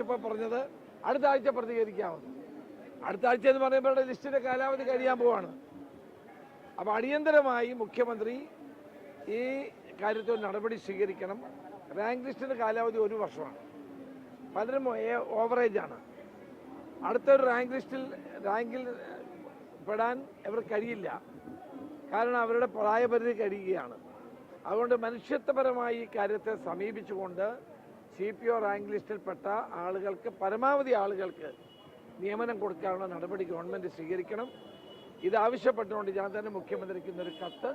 ചോദിച്ചപ്പോൾ പറഞ്ഞത് അടുത്ത ആഴ്ച പ്രതികരിക്കാമെന്ന്. അടുത്ത ആഴ്ച എന്ന് പറയുമ്പോൾ ലിസ്റ്റിന്റെ കാലാവധി കഴിയാൻ പോവാണ്. അപ്പോൾ അടിയന്തരമായി മുഖ്യമന്ത്രി ഈ കാര്യത്തിൽ നടപടി സ്വീകരിക്കണം. റാങ്ക് ലിസ്റ്റിന്റെ കാലാവധി 1 വർഷമാണ്. പലരും ഓവറേജാണ്. അടുത്തൊരു റാങ്കിൽ പെടാൻ ഇവർക്ക് കഴിയില്ല. കാരണം അവരുടെ പ്രായപരിധി കഴിയുകയാണ്. അതുകൊണ്ട് മനുഷ്യത്വപരമായി ഈ കാര്യത്തെ സമീപിച്ചുകൊണ്ട് CPO റാങ്ക് ലിസ്റ്റിൽപ്പെട്ട ആളുകൾക്ക്, പരമാവധി ആളുകൾക്ക് നിയമനം കൊടുക്കാനുള്ള നടപടി ഗവൺമെൻറ് സ്വീകരിക്കണം. ഇതാവശ്യപ്പെട്ടുകൊണ്ട് ഞാൻ തന്നെ മുഖ്യമന്ത്രിക്ക് ഇന്നൊരു കത്ത്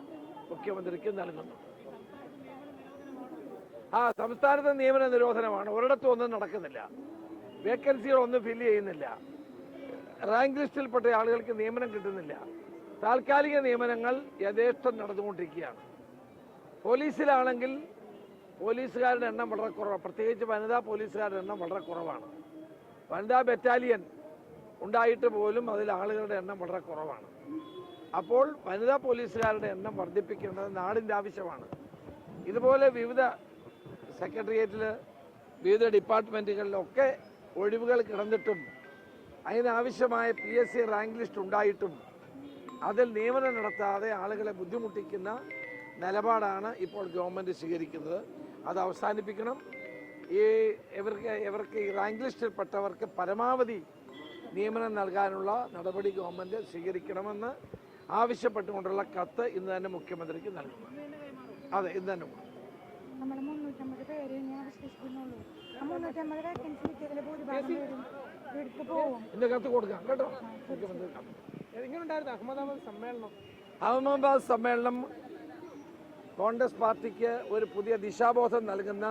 മുഖ്യമന്ത്രിക്ക് നൽകുന്നു. സംസ്ഥാനത്തെ നിയമന നിരോധനമാണ്. ഒരിടത്തും ഒന്നും നടക്കുന്നില്ല. വേക്കൻസികളൊന്നും ഫില്ല് ചെയ്യുന്നില്ല. റാങ്ക് ലിസ്റ്റിൽപ്പെട്ട ആളുകൾക്ക് നിയമനം കിട്ടുന്നില്ല. താൽക്കാലിക നിയമനങ്ങൾ യഥേഷ്ടം നടന്നുകൊണ്ടിരിക്കുകയാണ്. പോലീസിലാണെങ്കിൽ പോലീസുകാരുടെ എണ്ണം വളരെ കുറവാണ്. പ്രത്യേകിച്ച് വനിതാ പോലീസുകാരുടെ എണ്ണം വളരെ കുറവാണ്. വനിതാ ബറ്റാലിയൻ ഉണ്ടായിട്ട് പോലും അതിൽ ആളുകളുടെ എണ്ണം വളരെ കുറവാണ്. അപ്പോൾ വനിതാ പോലീസുകാരുടെ എണ്ണം വർദ്ധിപ്പിക്കേണ്ടത് നാടിൻ്റെ ആവശ്യമാണ്. ഇതുപോലെ വിവിധ സെക്രട്ടേറിയറ്റിൽ, വിവിധ ഡിപ്പാർട്ട്മെൻറ്റുകളിലൊക്കെ ഒഴിവുകൾ കിടന്നിട്ടും അതിനാവശ്യമായ PSC റാങ്ക് ലിസ്റ്റ് ഉണ്ടായിട്ടും അതിൽ നിയമനം നടത്താതെ ആളുകളെ ബുദ്ധിമുട്ടിക്കുന്ന നിലപാടാണ് ഇപ്പോൾ ഗവൺമെൻറ് സ്വീകരിക്കുന്നത്. അത് അവസാനിപ്പിക്കണം. ഇവർക്ക് ഈ റാങ്ക് ലിസ്റ്റിൽപ്പെട്ടവർക്ക് പരമാവധി നിയമനം നൽകാനുള്ള നടപടി ഗവൺമെൻറ് സ്വീകരിക്കണമെന്ന് ആവശ്യപ്പെട്ടുകൊണ്ടുള്ള കത്ത് ഇന്ന് തന്നെ മുഖ്യമന്ത്രിക്ക് നൽകുന്നു. അതെ, ഇന്ന് തന്നെ ഇന്ന് കത്ത് കൊടുക്കാം കേട്ടോ. മുഖ്യമന്ത്രി അഹമ്മദാബാദ് സമ്മേളനം കോൺഗ്രസ് പാർട്ടിക്ക് ഒരു പുതിയ ദിശാബോധം നൽകുന്ന